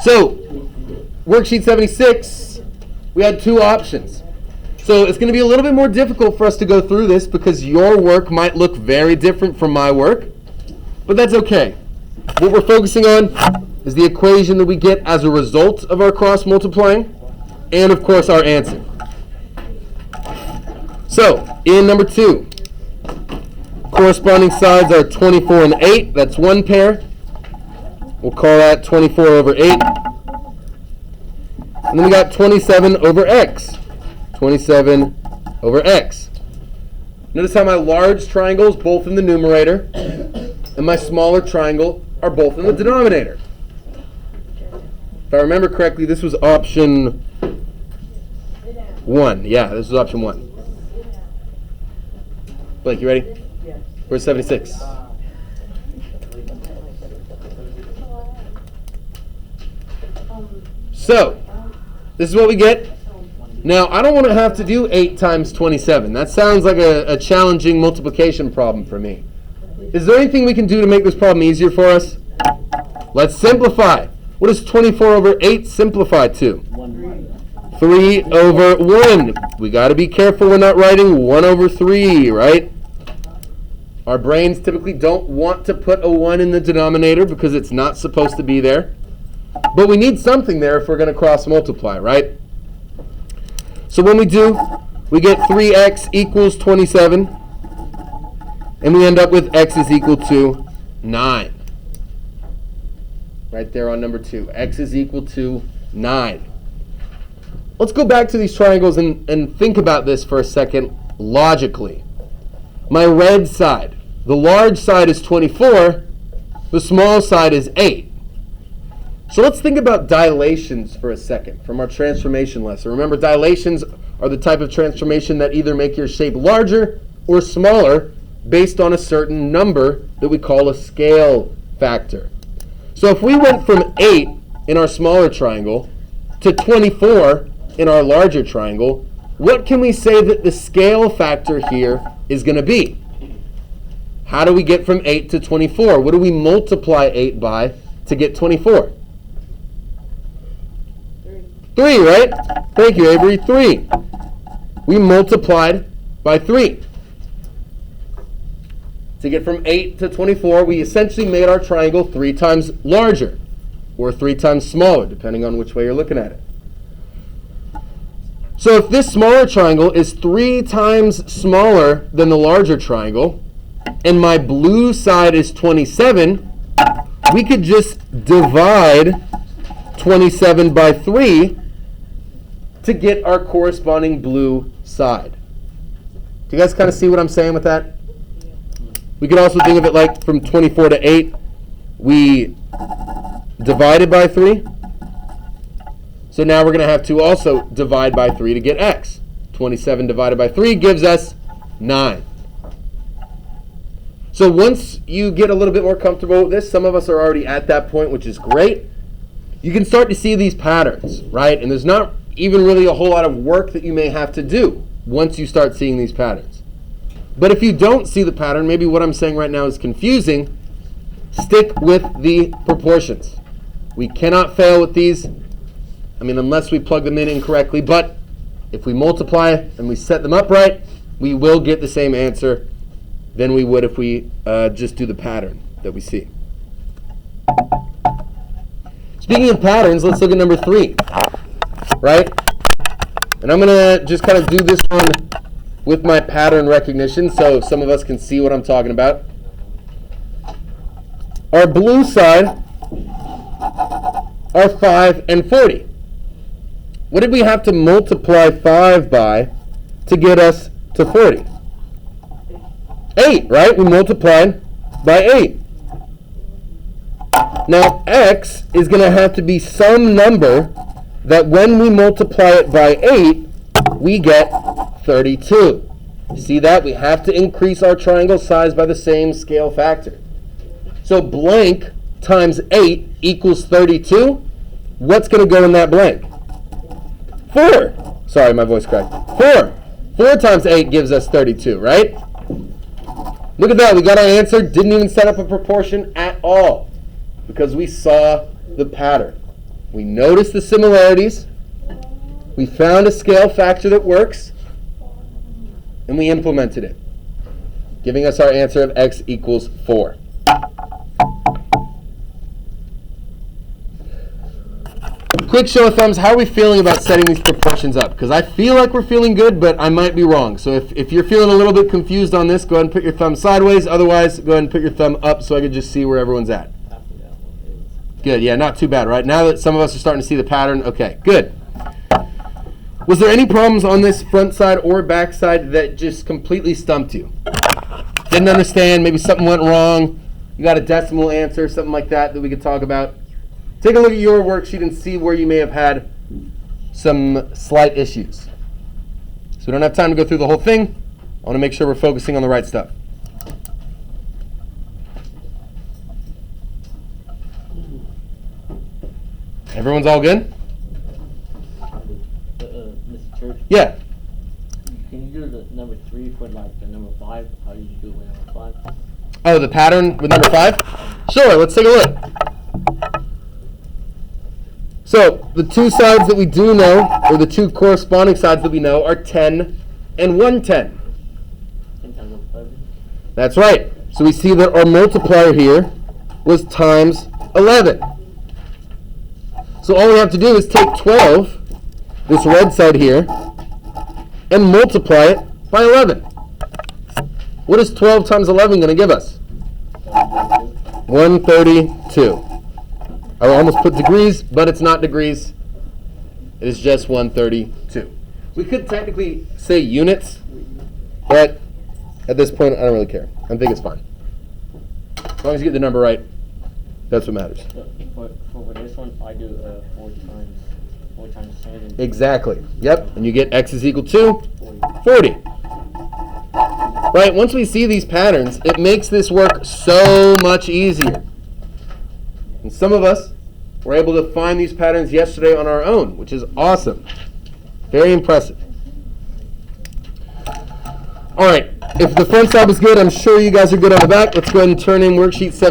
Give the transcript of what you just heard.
So, worksheet 76, we had two options. So it's going to be a little bit more difficult for us to go through this because your work might look very different from my work, but that's okay. What we're focusing on is the equation that we get as a result of our cross multiplying, and of course our answer. So, in number 2, corresponding sides are 24 and 8. That's one pair. We'll call that 24 over 8. And then we got 27 over x. 27 over x. Notice how my large triangle is both in the numerator, and my smaller triangle are both in the denominator. If I remember correctly, this was option 1. Yeah, this was option 1. Blake, you ready? Yes. Where's 76? So, this is what we get. Now, I don't want to have to do 8 times 27. That sounds like a challenging multiplication problem for me. Is there anything we can do to make this problem easier for us? Let's simplify. What does 24 over 8 simplify to? 3 over 1. We got to be careful we're not writing 1 over 3, right? Our brains typically don't want to put a 1 in the denominator because it's not supposed to be there. But we need something there if we're going to cross multiply, right? So when we do, we get 3x equals 27, and we end up with x is equal to 9. Right there on number 2. X is equal to 9. Let's go back to these triangles and think about this for a second logically. My red side, the large side is 24, the small side is 8. So let's think about dilations for a second from our transformation lesson. Remember, dilations are the type of transformation that either make your shape larger or smaller based on a certain number that we call a scale factor. So if we went from 8 in our smaller triangle to 24 in our larger triangle, what can we say that the scale factor here is going to be? How do we get from 8 to 24? What do we multiply 8 by to get 24? 3, right? Thank you, Avery. 3. We multiplied by 3. To get from 8 to 24, we essentially made our triangle 3 times larger, or 3 times smaller, depending on which way you're looking at it. So if this smaller triangle is 3 times smaller than the larger triangle, and my blue side is 27, we could just divide 27 by 3 to get our corresponding blue side. Do you guys kind of see what I'm saying with that? We could also think of it like from 24 to 8, we divided by 3. So now we're going to have to also divide by 3 to get x. 27 divided by 3 gives us 9. So once you get a little bit more comfortable with this, some of us are already at that point, which is great. You can start to see these patterns, right? And there's not even really a whole lot of work that you may have to do once you start seeing these patterns. But if you don't see the pattern, maybe what I'm saying right now is confusing, stick with the proportions. We cannot fail with these, unless we plug them in incorrectly, but if we multiply and we set them up right, we will get the same answer than we would if we just do the pattern that we see. Speaking of patterns, let's look at number 3, right? And I'm going to just kind of do this one with my pattern recognition so some of us can see what I'm talking about. Our blue side are 5 and 40. What did we have to multiply 5 by to get us to 40? 8, right? We multiplied by 8. Now, x is going to have to be some number that when we multiply it by 8, we get 32. See that? We have to increase our triangle size by the same scale factor. So blank times 8 equals 32. What's going to go in that blank? 4. Sorry, my voice cracked. 4. 4 times 8 gives us 32, right? Look at that. We got our answer. Didn't even set up a proportion at all because we saw the pattern. We noticed the similarities. We found a scale factor that works. And we implemented it, giving us our answer of x equals 4. Quick show of thumbs, how are we feeling about setting these proportions up? Because I feel like we're feeling good, but I might be wrong. So if you're feeling a little bit confused on this, go ahead and put your thumb sideways. Otherwise, go ahead and put your thumb up so I can just see where everyone's at. Good, yeah, not too bad, right? Now that some of us are starting to see the pattern, okay, good. Was there any problems on this front side or back side that just completely stumped you? Didn't understand, maybe something went wrong, you got a decimal answer, something like that we could talk about? Take a look at your worksheet and see where you may have had some slight issues. So we don't have time to go through the whole thing. I want to make sure we're focusing on the right stuff. Everyone's all good? Mr. Church? Yeah. Can you do the number 3 for like the number 5? How do you do it with number 5? Oh, the pattern with number 5? Sure, let's take a look. So, the two sides that we do know, or the two corresponding sides that we know, are 10 and 110. 10 times 11. That's right. So we see that our multiplier here was times 11. So all we have to do is take 12, this red side here, and multiply it by 11. What is 12 times 11 going to give us? 132. I almost put degrees, but it's not degrees. It is just 132. We could technically say units, but at this point, I don't really care. I think it's fine. As long as you get the number right, that's what matters. For this one, I do 4 times 7. Exactly. Yep. And you get x is equal to 40. Right? Once we see these patterns, it makes this work so much easier. And some of us were able to find these patterns yesterday on our own, which is awesome. Very impressive. All right. If the front side was good, I'm sure you guys are good on the back. Let's go ahead and turn in worksheet 7.